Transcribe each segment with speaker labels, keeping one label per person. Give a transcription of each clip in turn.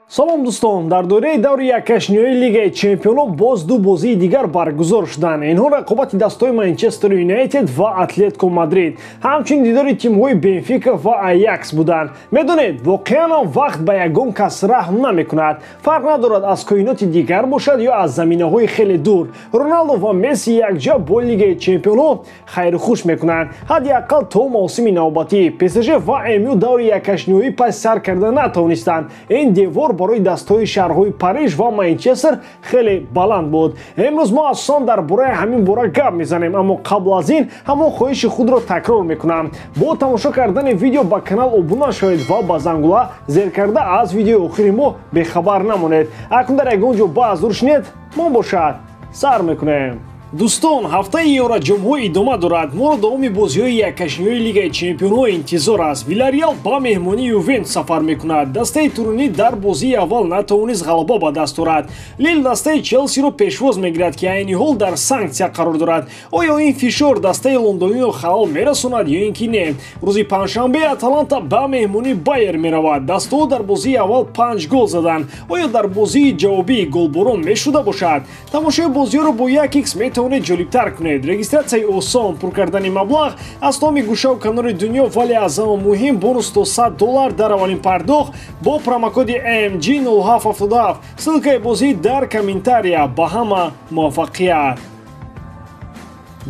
Speaker 1: салом дӯстон, дар доираи даври яккашниҳои Лигаи Чемпионон боз ду бозии дигар баргузор шуданд. Инҳо рақобати дастаҳои Манчестер Юнайтед ва Атлетико Мадрид, ҳамчунин дидори тимҳои Бенфика ва Аякс буданд. Медонед, воқеан ҳам вақт ба ягон кас раҳм намекунад. Фарқ надорад аз коиноти дигар бошад ё аз заминаҳои хеле дур. Роналдо ва Месси якҷа бо Лигаи Чемпионон хайру хуш мекунанд. ҳадди аққал то мавсими навбатӣ. ПСЖ ва МЮ даври яккашниҳои пас сар карда натавонистанд. Ин девор барои дастаҳои шаҳрҳои Париж ва Манчестер хеле баланд буд. Имрӯз мо асосан дар бораи ҳамин бора гап мезанем, аммо қабл аз ин ҳамон хоҳиши худро такрор мекунам. Бо тамошо кардани видео ба канал обуна шавед ва ба зангула зер карда аз видеои охири мо бехабар намонед. Акнун дар ягон ҷо баъз рушнед, мо бошад сар мекунем. Дӯстон, ҳафтаи Евроҷамҳо идома дорад. Моро давоми бозиҳои яккашниҳои Лигаи Чемпионҳо интизор аст. Виларреал ба меҳмонии Ювентус сафар мекунад. Дастаи Турини дар бозии аввал натавонист ғалаба ба даст орад. Лил дастаи Челсиро пешвоз мегирад, ки айни ҳол дар санксия қарор дорад. Оё ин фишор дастаи лондониро халал мерасонад ё ин ки не? Рӯзи панҷшанбе Аталанта ба меҳмонии Байер меравад. Дастаҳо дар бозии аввал 5 гол заданд. Оё дар бозии ҷавобӣ голборон мешуда бошад? Тамошои бозиҳоро бо 1x метавонед ҷолибтар кунед. Регистратсияи осон, пур кардани маблағ аз томи гӯшаву канори дунё, вале аз ҳама муҳим бонус то $100 дар аввалин пардохт бо промокоди AMG0777. ссилкаи бозӣ дар комментария. Ба ҳама муваффақият.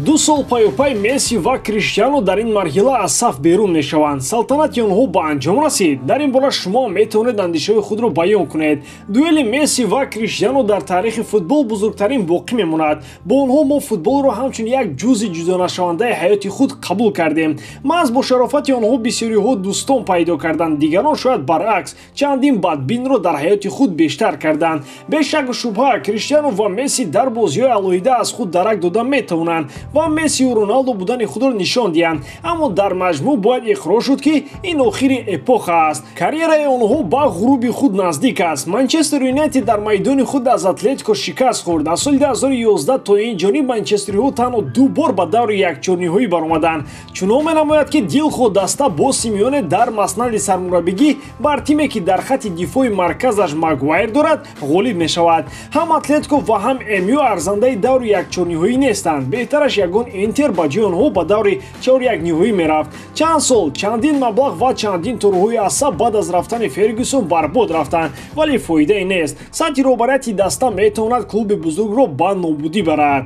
Speaker 1: 2 сол пайопай Месси ва Криштиано дар ин марҳила аз саф берун мешаванд. Салтанати онҳо ба анҷом расид? Дар ин бора шумо метавонед андешаҳои худро баён кунед. Дуэли Месси ва Криштиано дар таърихи футбол бузургтарин боқӣ мемонад. Бо онҳо мо футболро ҳамчун як ҷузъи ҷудонашавандаи ҳаёти худ қабул кардем. маҳз бо шарофати онҳо бисёриҳо дӯстон пайдо карданд. Дигарон шояд баръакс чандин бадбинро дар ҳаёти худ бештар карданд. бешаку шубҳа Криштиано ва Месси дар бозиҳои алоҳида аз худ дарак дода метавонанд ва Месси ва Роналдо будани худро нишон диҳанд. Аммо дар маҷмӯъ бояд иқрор шуд, ки ин охири эпоха аст. Карьераи онҳо ба ғуруби худ наздик аст. Манчестер Юнайтед дар майдони худ аз Атлетико шикаст хӯрд. Аз соли 2011 то ин ҷониб манчестериҳо танҳо 2 бор ба даври якчорниҳоӣ баромаданд. Чунон менамояд, ки дилхоҳ даста бо Симеоне дар маснади сармураббигӣ бар тиме, ки дар хатти дифои марказаш Магуайр дорад, ғолиб мешавад. Ҳам Атлетико ва ҳам МЮ арзандаи даври якчорниҳоӣ нестанд. беҳтараш ягон Интер ба ҷои онҳо ба даври 4-1-ниҳоӣ мерафт. Чанд сол, чандин маблағ ва чандин торуҳои асаб баъд аз рафтани Фергюсон барбод рафтанд, вале фоидае нест. сатҳи роҳбарияти даста метавонад клуби бузургро ба нобудӣ барад.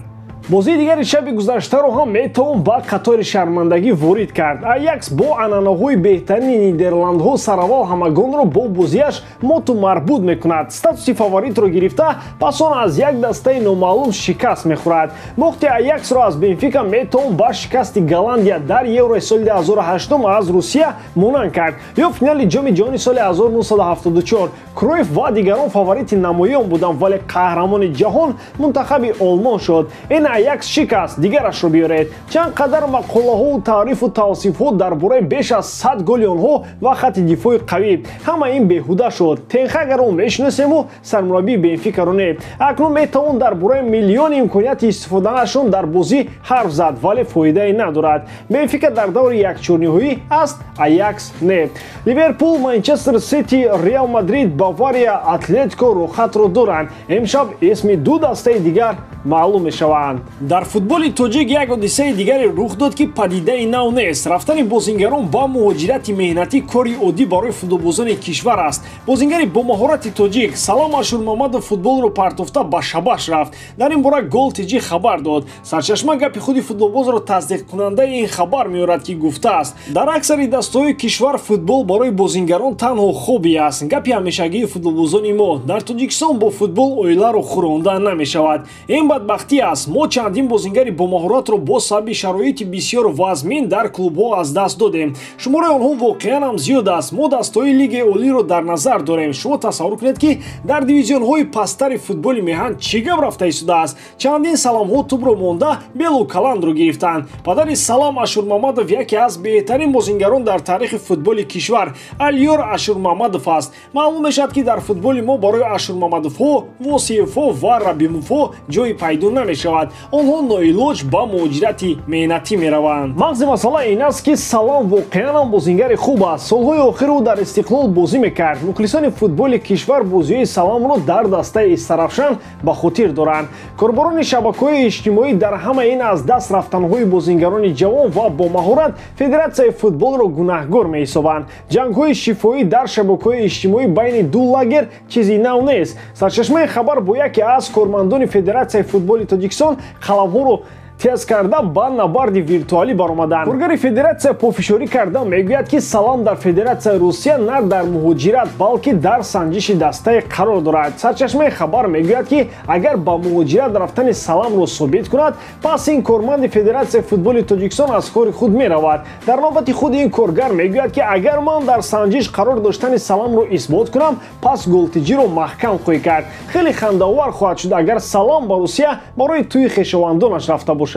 Speaker 1: бозии дигари шаби гузаштаро ҳам метавон ба қатори шармандагӣ ворид кард. Аякс бо анъанаҳои беҳтарини Нидерландҳо сараввал ҳамагонро бо бозиаш моту марбут мекунад. статуси фаворитро гирифта, пас он аз як дастаи номаълум шикаст мехӯрад. бохти Аяксро аз Бенфика метавон ба шикасти Голландия дар Еврои соли 2008 аз Русия монанд кард, ё финали ҷоми ҷаҳони соли 1974. Кройф ва дигарон фаворити намоён буданд, вале қаҳрамони ҷаҳон мунтахаби Олмон шуд. ин Аякс шикаст, дигарашро биёред. чанд қадар мақолаҳоу таърифу тавсифҳо дар бораи беш аз 100 голи онҳо ва хатти дифои қавӣ. ҳама ин беҳуда шуд. Тенхагаро мешиносему, сармураббии Бенфикаро не. акнун метавон дар бораи миллиони имконияти истифоданашон дар бозӣ ҳарф зад, вале фоидае надорад. Бенфика дар даври якчорниҳоӣ аст, Аякс не. Ливерпул, Манчестер Сити, Реал Мадрид, Бавария, Атлетико рохатро доранд. имшаб исми 2 дастаи дигар маълум мешаванд. дар футболи тоҷик як ҳодисаи дигаре рух дод, ки падидаи нав нест. рафтани бозингарон ба муҳоҷирати меҳнатӣ кори оддӣ барои футболбозони кишвар аст. бозингари бо маҳорати тоҷик Салом Ашурмамадов футболро партофта ба шабаш рафт. дар ин бора Гол TG хабар дод. сарчашма гапи худи футболбозро тасдиқкунандаи ин хабар меорад, ки гуфтааст: дар аксари дастаҳои кишвар футбол барои бозингарон танҳо хобби аст. гапи ҳамешагии футболбозони мо дар Тоҷикистон бо футбол оиларо хӯронда намешавад. ин бадбахтӣ аст. мо чандин бозингари бомаҳоратро бо сабаби шароити бисёр вазмин дар клубҳо аз даст додем. шумораи онҳо воқеан ҳам зиёд аст. мо дастаҳои лигаи олиро дар назар дорем. шумо тасаввур кунед, ки дар дивизионҳои пасттари футболи меҳан чӣ гап рафта истодааст. чандин саламҳо тӯбро монда белу каландро гирифтанд. падари Салам Ашурмамадов яке аз беҳтарин бозингарон дар таърихи футболи кишвар, Алиёр Ашурмамадов аст. маълум мешавад, ки дар футболи мо барои Ашурмамадовҳо, Восиевҳо ва Рабимовҳо ҷои пайдо намешавад. онҳо ноилоҷ ба муҳоҷирати меҳнатӣ мераванд. мағзи масъала ин аст ки Салам воқеан ҳам бозингари хуб аст. солҳои охир ӯ дар Истиқлол бозӣ мекард. мухлисони футболи кишвар бозиҳои Саламро дар дастаи Истарафшан ба хотир доранд. корборони шабакаҳои иҷтимоӣ дар ҳамаи ин аз даст рафтанҳои бозингарони ҷавон ва бомаҳорат федератсияи футболро гунаҳкор меҳисобанд. ҷангҳои шифоӣ дар шабакаҳои иҷтимоӣ байни ду лагер чизи нав нест. сарчашмаи хабар бо яке аз кормандони федератсияи футболи Тоҷикистон қаламҳоро тез карда ба набарди виртуалӣ баромаданд. коргари федератсия пофишорӣ карда мегӯяд ки Салам дар Федератсияи Русия на дар муҳоҷират балки дар санҷиши дастаи қарор дорад. сарчашмаи хабар мегӯяд ки агар ба муҳоҷират рафтани Саламро собит кунад, пас ин корманди Федератсияи футболи Тоҷикистон аз кори худ меравад. дар навбати худ ин коргар мегӯяд ки агар ман дар санҷиш қарор доштани Саламро исбот кунам, пас голтиҷиро маҳкам хоҳӣ кард. хеле хандаовар хоҳад шуд агар Салам ба Русия барои тӯи хешовандонаш рафта бошад.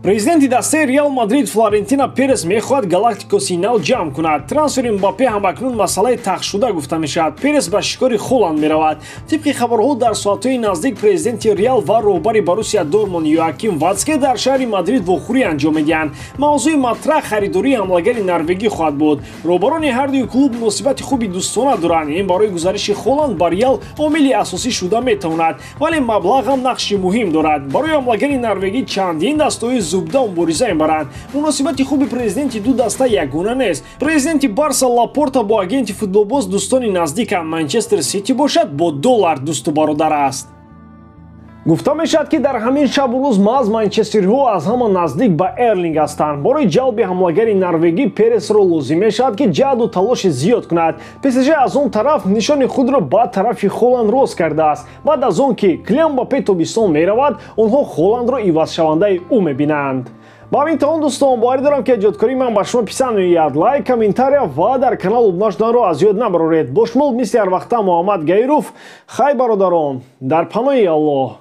Speaker 1: президенти дастаи Реал Мадрид Флорентино Перес мехоҳад Галактикоси нав ҷамъ кунад. трансфери Мбаппе ҳамакнун масъалаи тахшуда гуфта мешавад. Перес ба шикори Холланд меравад. тибқи хабарҳо дар соатҳои наздик президенти Реал ва роҳбари Боруссия Дормунд Йоаким Вацке дар шаҳри Мадрид вохӯрӣ анҷом медиҳанд. мавзӯи матраҳ харидории ҳамлагари норвегӣ хоҳад буд. роҳбарони ҳардуи клуб муносибати хуби дӯстона доранд. ин барои гузариши Холланд ба Реал омили асосӣ шуда метавонад, вале маблағ ҳам нақши муҳим дорад. барои ҳамлагари норвегӣ чандин дастаҳои зубда мубориза мебаранд. муносибати хуби президенти ду даста ягона нест. президенти Барса Лапорта бо агенти футболбоз дӯстони наздиканд. Манчестер Сити бошад бо доллар дӯсту бародар аст. гуфта мешавад ки дар ҳамин шабу рӯз маъз манчестериҳо аз ҳама наздик ба Эрлинг ҳастанд. барои ҷалби ҳамлагари норвегӣ Пересро лозим мешавад ки ҷаҳду талоши зиёд кунад. ПСЖ аз он тараф нишони худро ба тарафи Холланд рост кардааст. баъд аз он ки Килиан Мбаппе тобистон меравад, онҳо Холландро ивазшавандаи ӯ мебинанд. ба ҳамин тавон дӯстон, боварӣ дорам ки эҷодкории ман ба шумо писанд меояд. лайк, комментария ва дар канал обуна шуданро аз ёд набароред. бо шумо мисли ҳар вақта Муҳаммад Гайров. хай бародарон, дар паноҳи Аллоҳ.